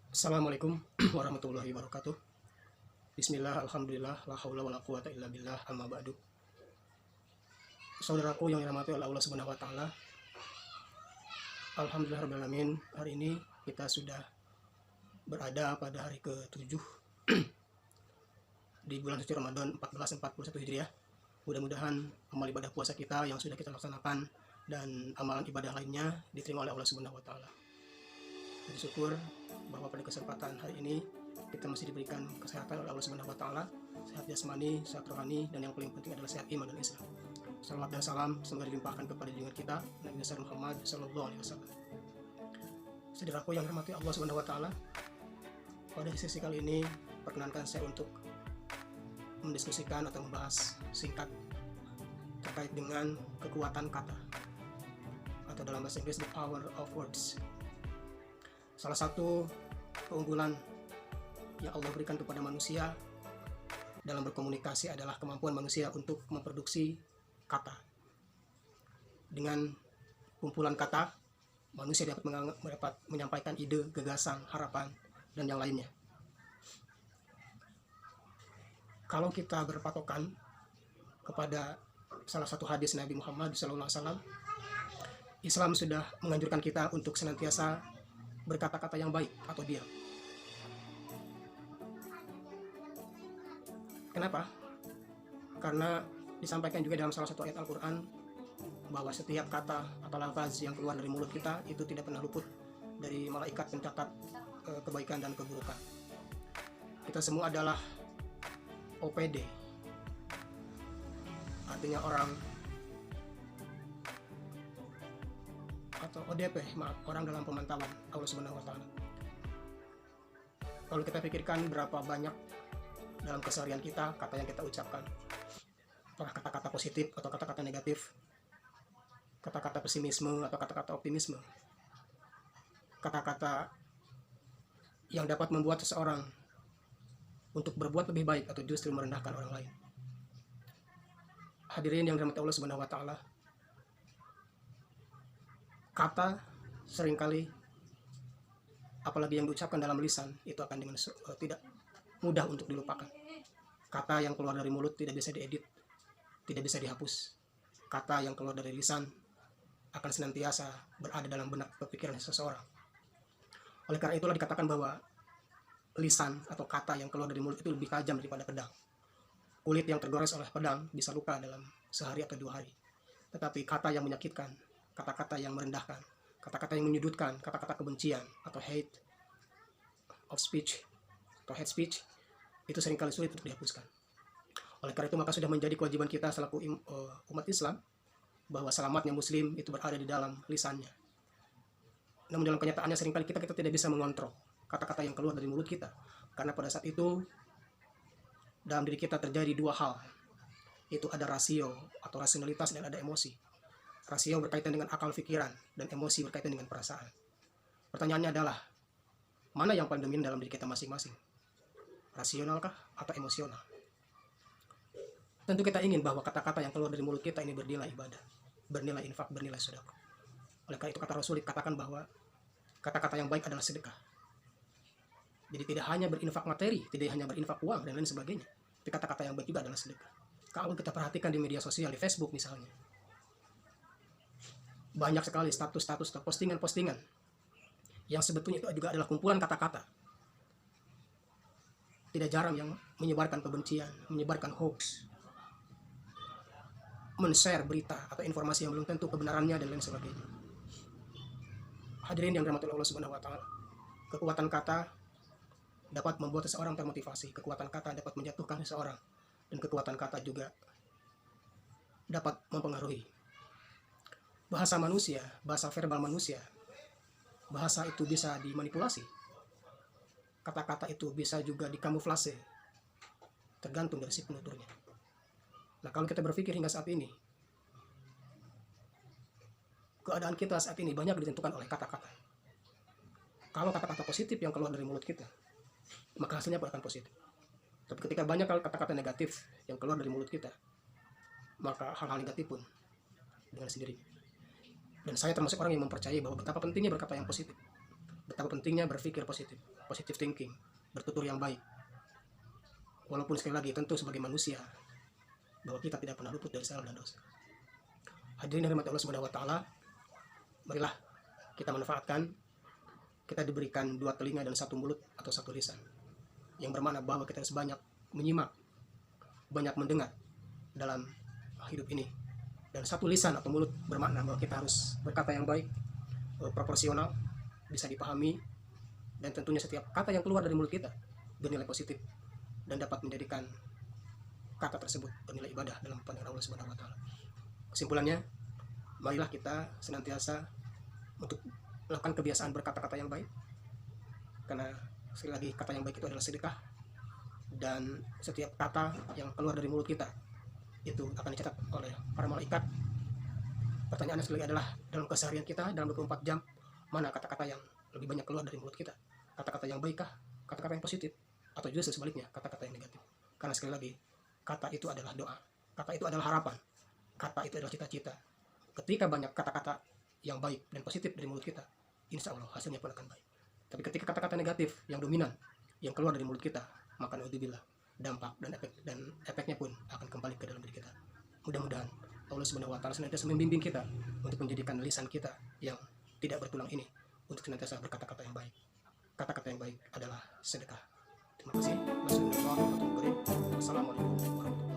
Assalamualaikum warahmatullahi wabarakatuh. Bismillah, alhamdulillah, la haula wala quwata illa billah, amma ba'du. Saudaraku yang dirahmati oleh Allah Subhanahu wa taala. Alhamdulillah rabbil alamin. Hari ini kita sudah berada pada hari ke-7 di bulan suci Ramadan 1441 Hijriah. Mudah-mudahan amal ibadah puasa kita yang sudah kita laksanakan dan amalan ibadah lainnya diterima oleh Allah Subhanahu wa taala. Bersyukur bahwa pada kesempatan hari ini kita masih diberikan kesehatan oleh Allah Subhanahu wa taala, sehat jasmani, sehat rohani, dan yang paling penting adalah sehat iman dan Islam. Salawat dan salam semoga dilimpahkan kepada junjungan kita Nabi besar Muhammad sallallahu alaihi wasallam. Saudaraku yang dirahmati Allah Subhanahu wa taala, pada sesi kali ini perkenankan saya untuk mendiskusikan atau membahas singkat terkait dengan kekuatan kata, atau dalam bahasa Inggris the power of words. Salah satu keunggulan yang Allah berikan kepada manusia dalam berkomunikasi adalah kemampuan manusia untuk memproduksi kata. Dengan kumpulan kata, manusia dapat menyampaikan ide, gagasan, harapan, dan yang lainnya. Kalau kita berpatokan kepada salah satu hadis Nabi Muhammad SAW, Islam sudah menganjurkan kita untuk senantiasa berkata-kata yang baik atau diam. Kenapa? Karena disampaikan juga dalam salah satu ayat Al-Quran bahwa setiap kata atau lafaz yang keluar dari mulut kita itu tidak pernah luput dari malaikat pencatat kebaikan dan keburukan. Kita semua adalah OPD, artinya orang, atau ODP, orang dalam pemantauan Allah Subhanahu wa taala. Kalau kita pikirkan berapa banyak dalam keseharian kita kata yang kita ucapkan, apakah kata-kata positif atau kata-kata negatif, kata-kata pesimisme atau kata-kata optimisme, kata-kata yang dapat membuat seseorang untuk berbuat lebih baik atau justru merendahkan orang lain. Hadirin yang dirahmati Allah Subhanahu wa taala, kata seringkali, apalagi yang diucapkan dalam lisan, itu akan dengan tidak mudah untuk dilupakan. Kata yang keluar dari mulut tidak bisa diedit, tidak bisa dihapus. Kata yang keluar dari lisan akan senantiasa berada dalam benak pikiran seseorang. Oleh karena itulah dikatakan bahwa lisan atau kata yang keluar dari mulut itu lebih tajam daripada pedang. Kulit yang tergores oleh pedang bisa luka dalam sehari atau 2 hari. Tetapi kata yang menyakitkan, kata-kata yang merendahkan, kata-kata yang menyudutkan, kata-kata kebencian atau hate speech, itu seringkali sulit untuk dihapuskan. Oleh karena itu maka sudah menjadi kewajiban kita selaku umat Islam bahwa selamatnya Muslim itu berada di dalam lisannya. Namun dalam kenyataannya seringkali kita tidak bisa mengontrol kata-kata yang keluar dari mulut kita, karena pada saat itu dalam diri kita terjadi 2 hal, itu ada rasio atau rasionalitas dan ada emosi. Rasio berkaitan dengan akal pikiran dan emosi berkaitan dengan perasaan. Pertanyaannya adalah, mana yang paling dominan dalam diri kita masing-masing? Rasionalkah atau emosional? Tentu kita ingin bahwa kata-kata yang keluar dari mulut kita ini bernilai ibadah, bernilai infak, bernilai sedekah. Oleh karena itu kata Rasul dikatakan bahwa kata-kata yang baik adalah sedekah. Jadi tidak hanya berinfak materi, tidak hanya berinfak uang dan lain sebagainya, tapi kata-kata yang baik juga adalah sedekah. Kalau kita perhatikan di media sosial, di Facebook misalnya, banyak sekali status-status atau postingan-postingan yang sebetulnya itu juga adalah kumpulan kata-kata. Tidak jarang yang menyebarkan kebencian, menyebarkan hoax, men-share berita atau informasi yang belum tentu kebenarannya dan lain sebagainya. Hadirin yang dirahmati Allah Subhanahu wa taala, kekuatan kata dapat membuat seseorang termotivasi, kekuatan kata dapat menjatuhkan seseorang, dan kekuatan kata juga dapat mempengaruhi bahasa manusia, bahasa verbal manusia. Bahasa itu bisa dimanipulasi, kata-kata itu bisa juga dikamuflase, tergantung dari si penuturnya. Nah, kalau kita berpikir hingga saat ini, keadaan kita saat ini banyak ditentukan oleh kata-kata. Kalau kata-kata positif yang keluar dari mulut kita, maka hasilnya pun akan positif. Tapi ketika banyak kata-kata negatif yang keluar dari mulut kita, maka hal-hal negatif pun dengan sendirinya. Dan saya termasuk orang yang mempercayai bahwa betapa pentingnya berkata yang positif, betapa pentingnya berpikir positif, positive thinking, bertutur yang baik. Walaupun sekali lagi tentu sebagai manusia bahwa kita tidak pernah luput dari salah dan dosa. Hadirin dari Allah Subhanahu wa taala, marilah kita manfaatkan, kita diberikan 2 telinga dan 1 mulut atau 1 lisan, yang bermakna bahwa kita harus banyak menyimak, banyak mendengar dalam hidup ini. Dan 1 lisan atau mulut bermakna bahwa kita harus berkata yang baik, proporsional, bisa dipahami, dan tentunya setiap kata yang keluar dari mulut kita bernilai positif dan dapat menjadikan kata tersebut bernilai ibadah dalam pandangan Allah Subhanahu wa taala. Kesimpulannya, marilah kita senantiasa untuk melakukan kebiasaan berkata-kata yang baik, karena sekali lagi kata yang baik itu adalah sedekah, dan setiap kata yang keluar dari mulut kita itu akan dicatat oleh para malaikat. Pertanyaannya sekali lagi adalah, dalam keseharian kita dalam 24 jam, mana kata-kata yang lebih banyak keluar dari mulut kita? Kata-kata yang baikkah? Kata-kata yang positif? Atau justru sebaliknya, kata-kata yang negatif? Karena sekali lagi, kata itu adalah doa, kata itu adalah harapan, kata itu adalah cita-cita. Ketika banyak kata-kata yang baik dan positif dari mulut kita, insya Allah hasilnya pun akan baik. Tapi ketika kata-kata negatif yang dominan yang keluar dari mulut kita, maka naudzubillah, dampak dan efeknya pun akan kembali ke dalam diri kita. Mudah-mudahan Allah Subhanahu wa taala senantiasa membimbing kita untuk menjadikan lisan kita yang tidak bertulang ini untuk senantiasa berkata-kata yang baik. Kata-kata yang baik adalah sedekah. Terima kasih. Wassalamualaikum warahmatullahi wabarakatuh.